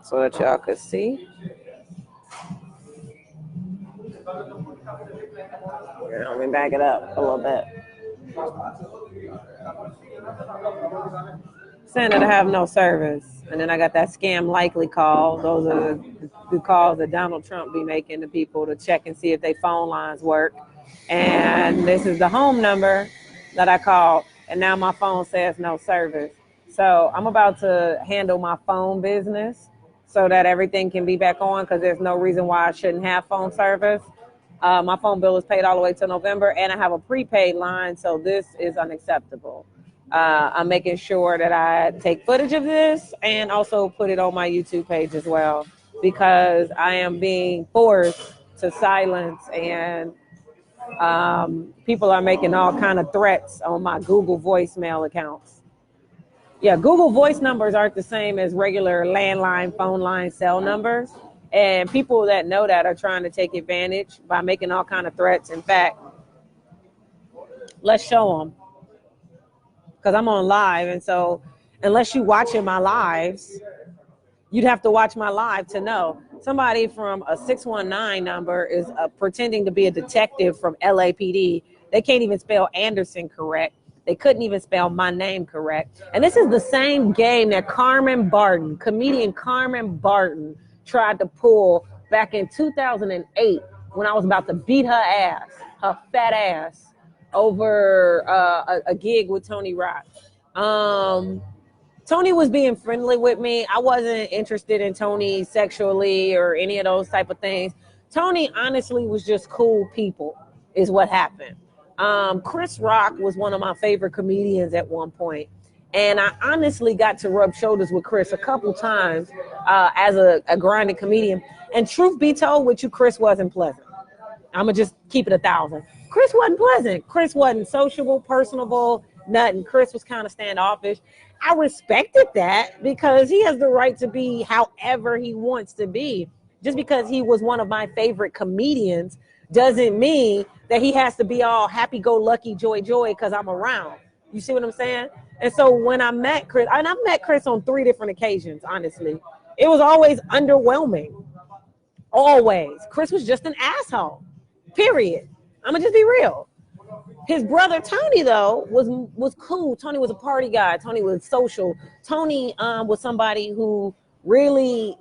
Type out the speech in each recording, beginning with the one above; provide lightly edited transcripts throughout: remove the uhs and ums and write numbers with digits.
so that y'all could see. Let me back it up a little bit. Saying that I have no service. And then I got that scam likely call. Those are the calls that Donald Trump be making to people to check and see if their phone lines work. And this is the home number that I called. And now my phone says no service. So I'm about to handle my phone business so that everything can be back on, because there's no reason why I shouldn't have phone service. My phone bill is paid all the way to November, and I have a prepaid line, so this is unacceptable. I'm making sure that I take footage of this and also put it on my YouTube page as well, because I am being forced to silence, and people are making all kind of threats on my Google voicemail accounts. Yeah, Google voice numbers aren't the same as regular landline, phone line, cell numbers. And people that know that are trying to take advantage by making all kind of threats. In fact, let's show them, because I'm on live. And so unless you watching my lives, you'd have to watch my live to know. Somebody from a 619 number is pretending to be a detective from LAPD. They can't even spell Anderson correct. They couldn't even spell my name correct. And this is the same game that comedian Carmen Barton, tried to pull back in 2008 when I was about to beat her fat ass, over a gig with Tony Rock. Tony was being friendly with me. I wasn't interested in Tony sexually or any of those type of things. Tony honestly was just cool people is what happened. Chris Rock was one of my favorite comedians at one point. And I honestly got to rub shoulders with Chris a couple times as a grinding comedian. And truth be told with you, Chris wasn't pleasant. I'm going to just keep it 1,000. Chris wasn't pleasant. Chris wasn't sociable, personable, nothing. Chris was kind of standoffish. I respected that because he has the right to be however he wants to be. Just because he was one of my favorite comedians doesn't mean that he has to be all happy-go-lucky, joy, because I'm around. You see what I'm saying? And so when I met Chris, and I've met Chris on 3 different occasions, honestly, it was always underwhelming. Always. Chris was just an asshole. Period. I'm going to just be real. His brother Tony, though, was cool. Tony was a party guy. Tony was social. Tony was somebody who really,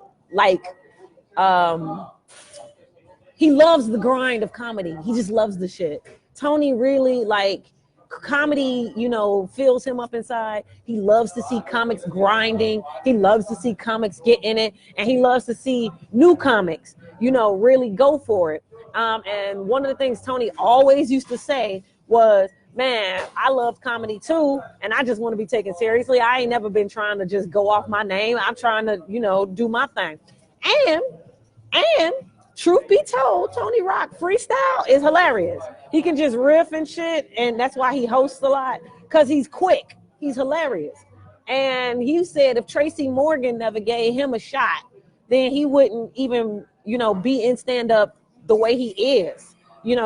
he loves the grind of comedy. He just loves the shit. Tony really, comedy, fills him up inside. He loves to see comics grinding. He loves to see comics get in it. And he loves to see new comics, really go for it. And one of the things Tony always used to say was, man, I love comedy too, and I just want to be taken seriously. I ain't never been trying to just go off my name. I'm trying to, do my thing. And truth be told, Tony Rock freestyle is hilarious. He can just riff and shit, and that's why he hosts a lot, because he's quick. He's hilarious. And he said if Tracy Morgan never gave him a shot, then he wouldn't even, be in stand-up the way he is,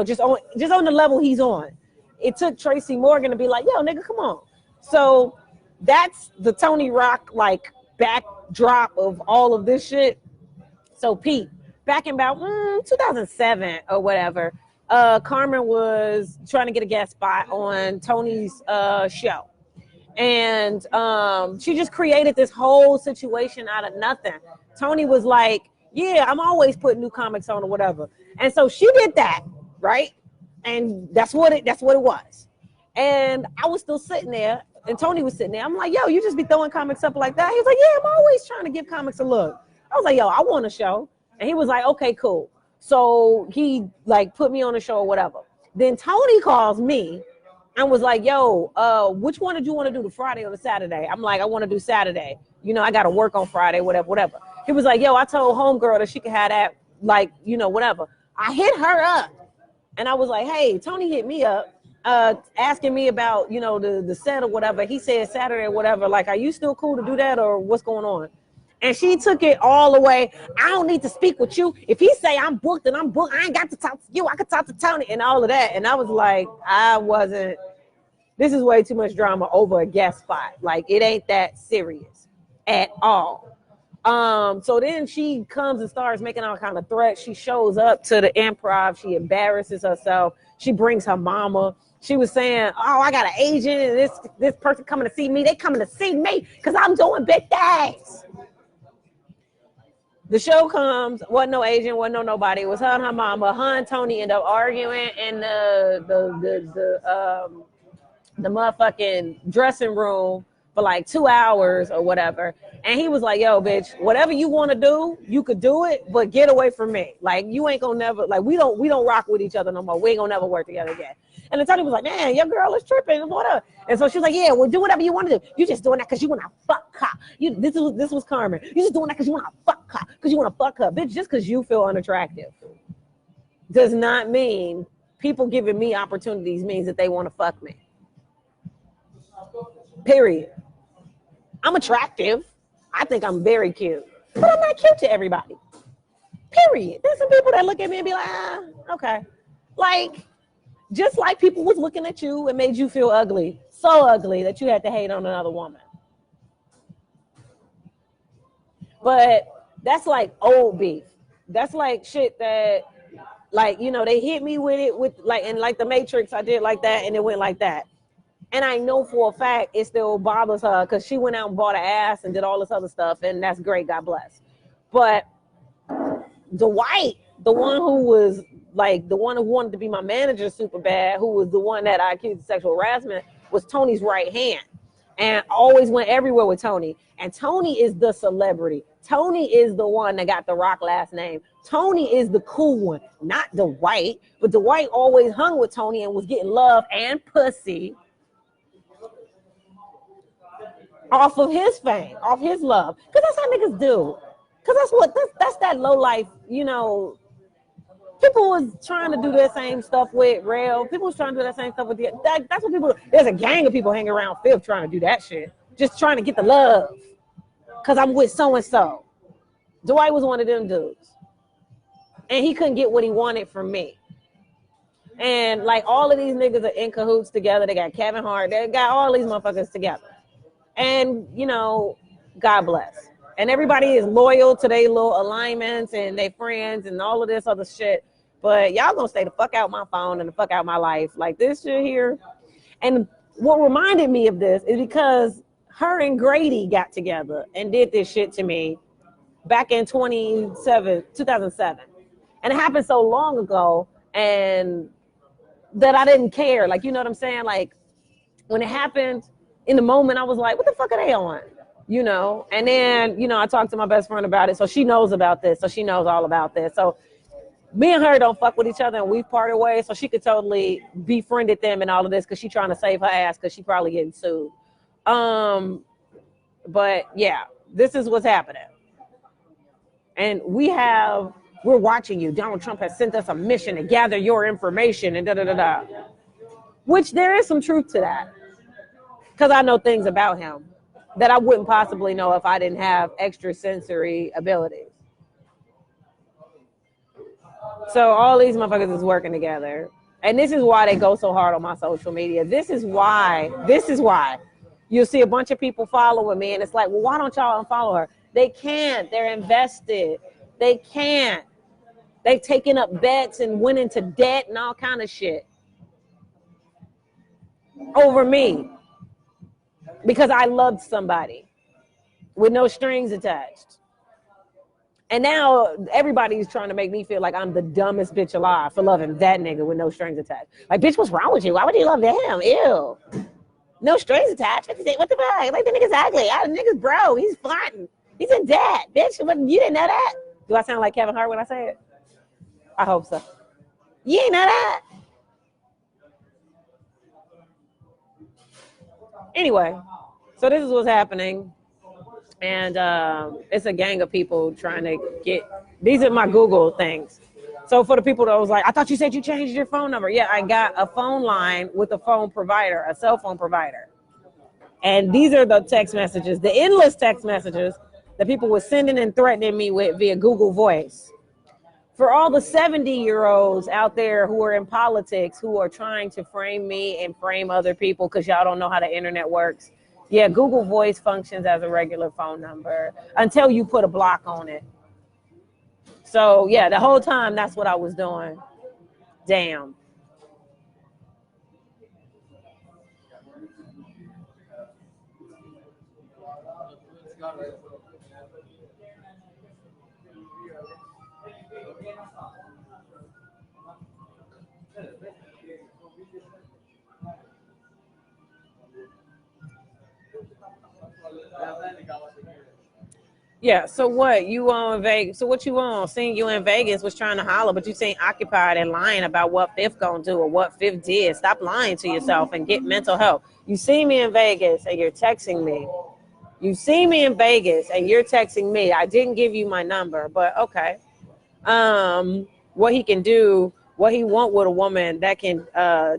just on the level he's on. It took Tracy Morgan to be like, yo, nigga, come on. So that's the Tony Rock, backdrop of all of this shit. So Pete, back in about 2007 or whatever, Carmen was trying to get a guest spot on Tony's show. And she just created this whole situation out of nothing. Tony was like, yeah, I'm always putting new comics on or whatever. And so she did that, right? And that's what it was. And I was still sitting there, and Tony was sitting there. I'm like, yo, you just be throwing comics up like that? He was like, yeah, I'm always trying to give comics a look. I was like, yo, I want a show. And he was like, okay, cool. So he put me on a show or whatever. Then Tony calls me and was like, yo, which one did you want to do, the Friday or the Saturday? I'm like, I want to do Saturday. I got to work on Friday, whatever. He was like, yo, I told homegirl that she could have that, whatever. I hit her up. And I was like, hey, Tony hit me up, asking me about, the set or whatever. He said Saturday or whatever. Are you still cool to do that, or what's going on? And she took it all the way. I don't need to speak with you. If he say I'm booked, then I'm booked. I ain't got to talk to you. I could talk to Tony and all of that. And I was like, this is way too much drama over a guest spot. It ain't that serious at all. So then she comes and starts making all kind of threats. She shows up to the improv. She embarrasses herself. She brings her mama. She was saying, "Oh, I got an agent, and this person coming to see me. They coming to see me because I'm doing big things." The show comes, wasn't no agent, wasn't no nobody. It was her and her mama. Her and Tony end up arguing in the motherfucking dressing room for like 2 hours or whatever. And he was like, "Yo, bitch, whatever you want to do, you could do it, but get away from me. Like, you ain't gonna never, like, we don't rock with each other no more. We ain't gonna never work together again." And then Tony was like, "Man, your girl is tripping. What up?" And so she was like, "Yeah, well, do whatever you want to do. You just doing that because you want to fuck her. This was Carmen. You just doing that because you want to fuck her. Because you want to fuck her. Bitch, just because you feel unattractive does not mean people giving me opportunities means that they want to fuck me. Period. I'm attractive. I think I'm very cute. But I'm not cute to everybody. Period. There's some people that look at me and be like, okay. Like, just like people was looking at you and made you feel ugly. So ugly that you had to hate on another woman. But that's like old beef. That's like shit that, like, you know, they hit me with it with like, and like the Matrix, I did like that and it went like that. And I know for a fact it still bothers her because she went out and bought an ass and did all this other stuff, and that's great, God bless. But Dwight, the one who was like the one who wanted to be my manager super bad, who was the one that I accused of sexual harassment, was Tony's right hand. And always went everywhere with Tony. And Tony is the celebrity. Tony is the one that got the Rock last name. Tony is the cool one, not Dwight. But Dwight always hung with Tony and was getting love and pussy off of his fame, off his love. Because that's how niggas do. Because that's that low life, you know. People was trying to do that same stuff with Rail. People was trying to do that same stuff with that's what people, there's a gang of people hanging around Fifth trying to do that shit. Just trying to get the love. Because I'm with so-and-so. Dwight was one of them dudes. And he couldn't get what he wanted from me. And like all of these niggas are in cahoots together. They got Kevin Hart. They got all these motherfuckers together. And, you know, God bless. And everybody is loyal to their little alignments and their friends and all of this other shit. But y'all gonna stay the fuck out my phone and the fuck out my life. Like this shit here. And what reminded me of this is because her and Grady got together and did this shit to me back in 2007. And it happened so long ago and that I didn't care. Like, you know what I'm saying? Like when it happened in the moment, I was like, what the fuck are they on? You know? And then, you know, I talked to my best friend about it. So she knows about this. So she knows all about this. So me and her don't fuck with each other and we've parted ways. So she could totally befriended them and all of this because she's trying to save her ass because she probably getting sued. But yeah, this is what's happening. And we're watching you. Donald Trump has sent us a mission to gather your information and da-da-da-da. Which there is some truth to that. Because I know things about him that I wouldn't possibly know if I didn't have extrasensory abilities. So all these motherfuckers is working together. And this is why they go so hard on my social media. This is why you'll see a bunch of people following me and it's like, well, why don't y'all unfollow her? They can't. They're invested. They can't. They've taken up bets and went into debt and all kind of shit over me because I loved somebody with no strings attached. And now everybody's trying to make me feel like I'm the dumbest bitch alive for loving that nigga with no strings attached. Like, bitch, what's wrong with you? Why would you love him? Ew. No strings attached. What the fuck? Like, the nigga's ugly. The nigga's bro. He's fronting. He's in debt, bitch. You didn't know that? Do I sound like Kevin Hart when I say it? I hope so. You ain't know that? Anyway, so this is what's happening. And it's a gang of people trying to get, these are my Google things. So for the people that was like, I thought you said you changed your phone number. Yeah, I got a phone line with a phone provider, a cell phone provider. And these are the text messages, the endless text messages that people were sending and threatening me with via Google Voice. For all the 70-year-olds out there who are in politics, who are trying to frame me and frame other people because y'all don't know how the internet works, Yeah, Google Voice functions as a regular phone number until you put a block on it. So yeah, the whole time that's what I was doing. Damn. Yeah, so what you on Vegas? So what you on? Seeing you in Vegas was trying to holler, but you seem occupied and lying about what Fifth gonna do or what Fifth did. Stop lying to yourself and get mental health. You see me in Vegas and you're texting me. You see me in Vegas and you're texting me. I didn't give you my number, but okay. What he can do, what he want with a woman that can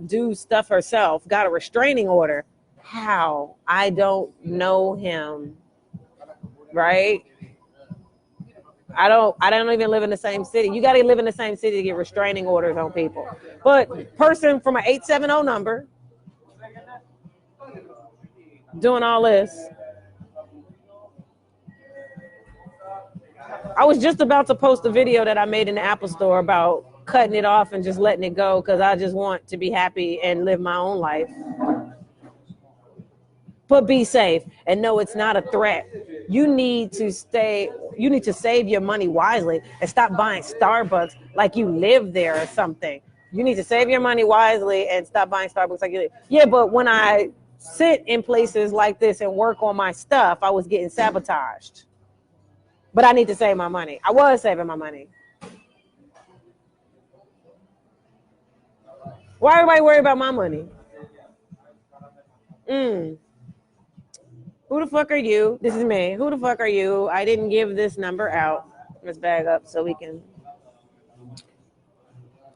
do stuff herself, got a restraining order. How? I don't know him, right? I don't even live in the same city. You got to live in the same city to get restraining orders on people. But person from an 870 number doing all this. I was just about to post a video that I made in the Apple store about cutting it off and just letting it go because I just want to be happy and live my own life. But be safe and know it's not a threat. You need to save your money wisely and stop buying Starbucks like you live there or something. You need to save your money wisely and stop buying Starbucks like you live. Yeah, but when I sit in places like this and work on my stuff, I was getting sabotaged. But I need to save my money. I was saving my money. Why everybody worry about my money? Who the fuck are you? This is me. Who the fuck are you? I didn't give this number out. Let's bag up so we can.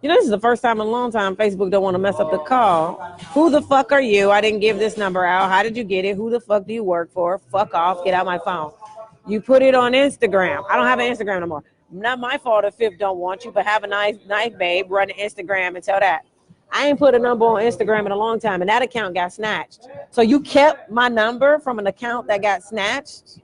This is the first time in a long time Facebook don't want to mess up the call. Who the fuck are you? I didn't give this number out. How did you get it? Who the fuck do you work for? Fuck off. Get out my phone. You put it on Instagram. I don't have an Instagram no more. Not my fault if Fifth don't want you, but have a nice babe. Run an Instagram and tell that. I ain't put a number on Instagram in a long time, and that account got snatched. So you kept my number from an account that got snatched?